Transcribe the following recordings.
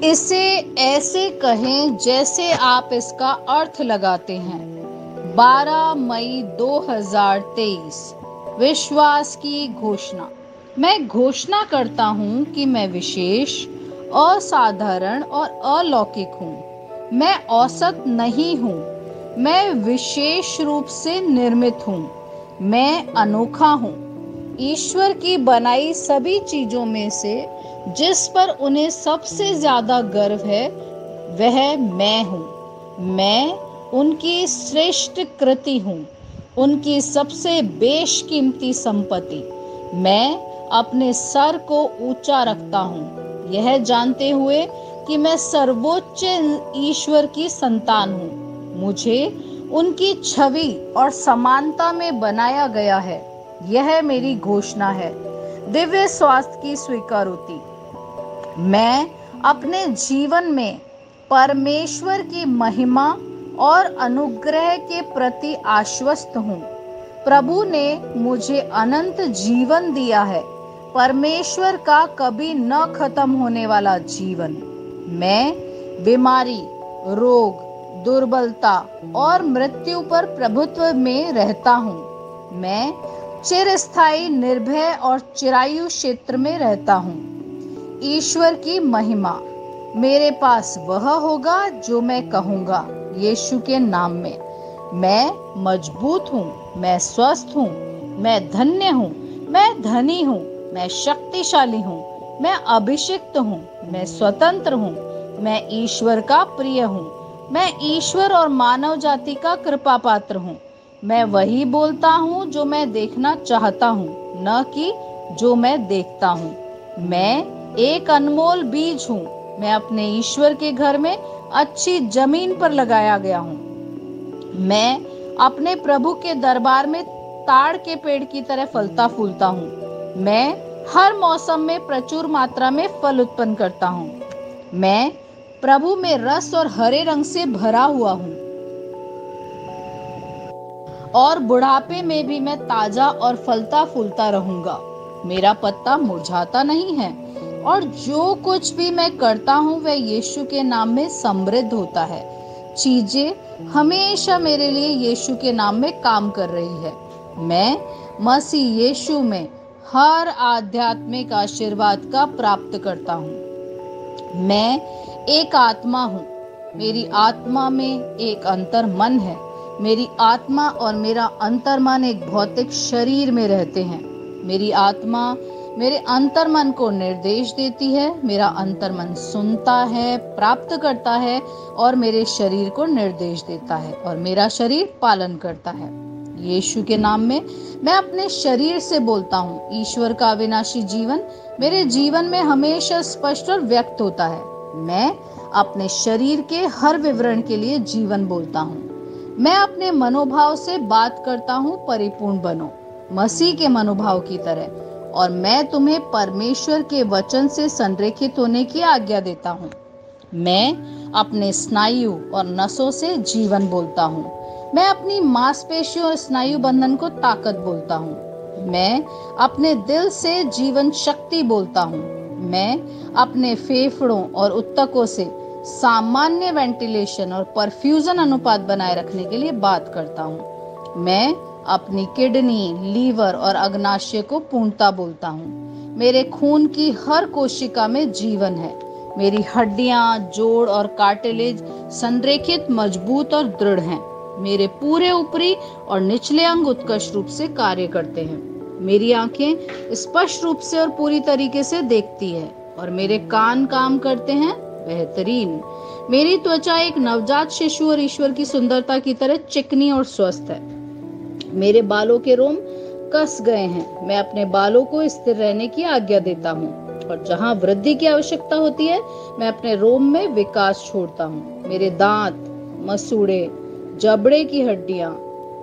इसे ऐसे कहें जैसे आप इसका अर्थ लगाते हैं। 12 मई 2023। विश्वास की घोषणा। मैं घोषणा करता हूँ कि मैं विशेष, असाधारण और अलौकिक हूँ। मैं औसत नहीं हूँ, मैं विशेष रूप से निर्मित हूँ। मैं अनोखा हूँ। ईश्वर की बनाई सभी चीजों में से जिस पर उन्हें सबसे ज्यादा गर्व है वह मैं हूँ। मैं उनकी श्रेष्ठ कृति हूँ, उनकी सबसे बेशकीमती संपत्ति। मैं अपने सर को ऊंचा रखता हूँ, यह जानते हुए कि मैं सर्वोच्च ईश्वर की संतान हूँ। मुझे उनकी छवि और समानता में बनाया गया है। यह मेरी घोषणा है। दिव्य स्वास्थ्य की स्वीकारोति। मैं अपने जीवन में परमेश्वर की महिमा और अनुग्रह के प्रति आश्वस्त हूँ। प्रभु ने मुझे अनंत जीवन दिया है, परमेश्वर का कभी न खत्म होने वाला जीवन। मैं बीमारी, रोग, दुर्बलता और मृत्यु पर प्रभुत्व में रहता हूँ। मैं चिरस्थायी, निर्भय और चिरायु क्षेत्र में रहता हूँ। ईश्वर की महिमा। मेरे पास वह होगा जो मैं कहूँगा यीशु के नाम में। मैं मजबूत हूँ, मैं स्वस्थ हूँ, मैं धन्य हूँ, मैं धनी हूँ, मैं शक्तिशाली हूँ, मैं अभिषिक्त हूँ, मैं स्वतंत्र हूँ, मैं ईश्वर का प्रिय हूँ, मैं ईश्वर और मानव जाति का कृपा पात्र हूँ। मैं वही बोलता हूँ जो मैं देखना चाहता हूँ, न कि जो मैं देखता हूँ। मैं एक अनमोल बीज हूँ। मैं अपने ईश्वर के घर में अच्छी जमीन पर लगाया गया हूँ। मैं अपने प्रभु के दरबार में ताड़ के पेड़ की तरह फलता फूलता हूँ। मैं हर मौसम में प्रचुर मात्रा में फल उत्पन्न करता हूँ। मैं प्रभु में रस और हरे रंग से भरा हुआ हूँ और बुढ़ापे में भी मैं ताजा और फलता फूलता रहूंगा। मेरा पत्ता मुरझाता नहीं है और जो कुछ भी मैं करता हूँ वह यीशु के नाम में समृद्ध होता है। चीजें हमेशा मेरे लिए यीशु के नाम में काम कर रही है। मैं मसीह यीशु में हर आध्यात्मिक आशीर्वाद का प्राप्त करता हूँ। मैं एक आत्मा हूँ। मेरी आत्मा में एक अंतर मन है। मेरी आत्मा और मेरा अंतर्मन एक भौतिक शरीर में रहते हैं। मेरी आत्मा मेरे अंतर्मन को निर्देश देती है। मेरा अंतर्मन सुनता है, प्राप्त करता है और मेरे शरीर को निर्देश देता है और मेरा शरीर पालन करता है। यीशु के नाम में मैं अपने शरीर से बोलता हूँ। ईश्वर का अविनाशी जीवन मेरे जीवन में हमेशा स्पष्ट और व्यक्त होता है। मैं अपने शरीर के हर विवरण के लिए जीवन बोलता हूँ। मैं अपने मनोभाव से बात करता हूँ, परिपूर्ण बनो मसीह के मनोभाव की तरह। और मैं तुम्हें परमेश्वर के वचन से संरेखित होने की आज्ञा देता हूँ। मैं अपने स्नायु और नसों से जीवन बोलता हूँ। मैं अपनी मांसपेशियों और स्नायु बंधन को ताकत बोलता हूँ। मैं अपने दिल से जीवन शक्ति बोलता हूँ। मैं अपने फेफड़ों और उत्तकों से सामान्य वेंटिलेशन और परफ्यूजन अनुपात बनाए रखने के लिए बात करता हूँ। मैं अपनी किडनी, लीवर और अग्नाशय को पूर्णता बोलता हूँ। मेरे खून की हर कोशिका में जीवन है। मेरी हड्डियां, जोड़ और कार्टिलेज संरेखित, मजबूत और दृढ़ हैं। मेरे पूरे ऊपरी और निचले अंग उत्कृष्ट रूप से कार्य करते हैं। मेरी आंखें स्पष्ट रूप से और पूरी तरीके से देखती है और मेरे कान काम करते हैं बेहतरीन। मेरी त्वचा एक नवजात शिशु और ईश्वर की सुंदरता की तरह चिकनी और स्वस्थ है। मेरे बालों के रोम कस गए हैं। मैं अपने बालों को स्थिर रहने की आज्ञा देता हूँ और जहाँ वृद्धि की आवश्यकता होती है मैं अपने रोम में विकास छोड़ता हूँ। मेरे दांत, मसूड़े, जबड़े की हड्डियां,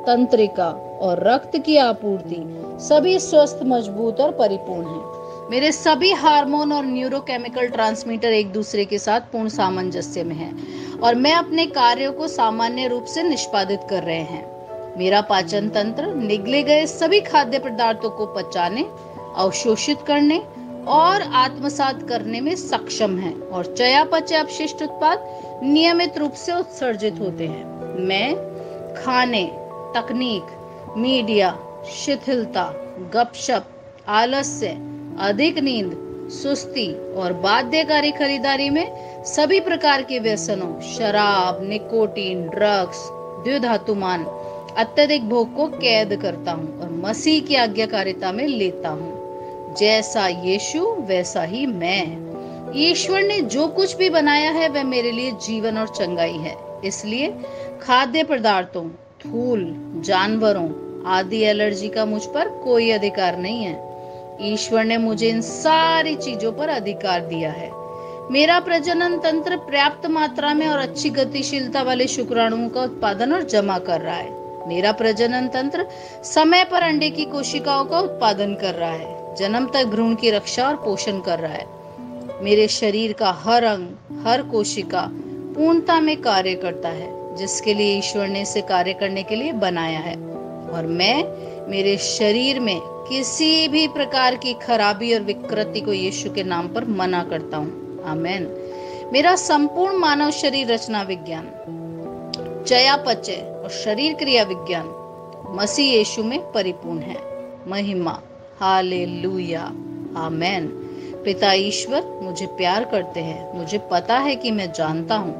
तंत्रिका और रक्त की आपूर्ति सभी स्वस्थ, मजबूत और परिपूर्ण हैं। मेरे सभी हार्मोन और न्यूरोकेमिकल ट्रांसमीटर एक दूसरे के साथ पूर्ण सामंजस्य में हैं और मैं अपने कार्यों को सामान्य रूप से निष्पादित कर रहे हैं। मेरा पाचन तंत्र निगले गए सभी खाद्य पदार्थों को पचाने, अवशोषित करने और आत्मसात करने में सक्षम है और चयापचय अपशिष्ट उत्पाद नियमित रूप से उत्सर्जित होते हैं। मैं खाने, तकनीक, मीडिया, शिथिलता, गपशप, आलस्य, अधिक नींद, सुस्ती और बाध्यकारी खरीदारी में सभी प्रकार के व्यसनों, शराब, निकोटीन, ड्रग्स, द्विधातुमान, अत्यधिक भोग को कैद करता हूँ और मसीह की आज्ञाकारिता में लेता हूँ। जैसा यीशु वैसा ही मैं। ईश्वर ने जो कुछ भी बनाया है वह मेरे लिए जीवन और चंगाई है। इसलिए खाद्य पदार्थों, धूल, जानवरों आदि एलर्जी का मुझ पर कोई अधिकार नहीं है। ईश्वर ने मुझे इन सारी चीजों पर अधिकार दिया है। मेरा प्रजनन तंत्र पर्याप्त मात्रा में और अच्छी गतिशीलता वाले शुक्राणुओं का उत्पादन और जमा कर रहा है। मेरा प्रजनन तंत्र समय पर अंडे की कोशिकाओं का उत्पादन कर रहा है, जन्म तक भ्रूण की रक्षा और पोषण कर रहा है। मेरे शरीर का हर अंग, हर कोशिका पूर्णता में कार्य करता है, जिसके लिए ईश्वर ने इसे कार्य करने के लिए बनाया है। और मैं मेरे शरीर में किसी भी प्रकार की खराबी और विकृति को यीशु के नाम पर मना करता हूँ। आमेन। मेरा संपूर्ण मानव शरीर रचना विज्ञान, चयापचय और शरीर क्रिया विज्ञान मसीह यीशु में परिपूर्ण है। महिमा, हालेलुया, आमेन। पिता ईश्वर मुझे प्यार करते हैं, मुझे पता है कि मैं जानता हूँ।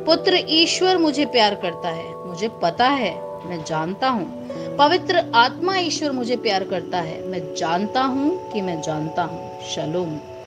पुत्र ईश्वर मुझे प्यार करता है, मुझे पता है, मैं जानता हूँ। पवित्र आत्मा ईश्वर मुझे प्यार करता है, मैं जानता हूँ कि मैं जानता हूँ। शलोम।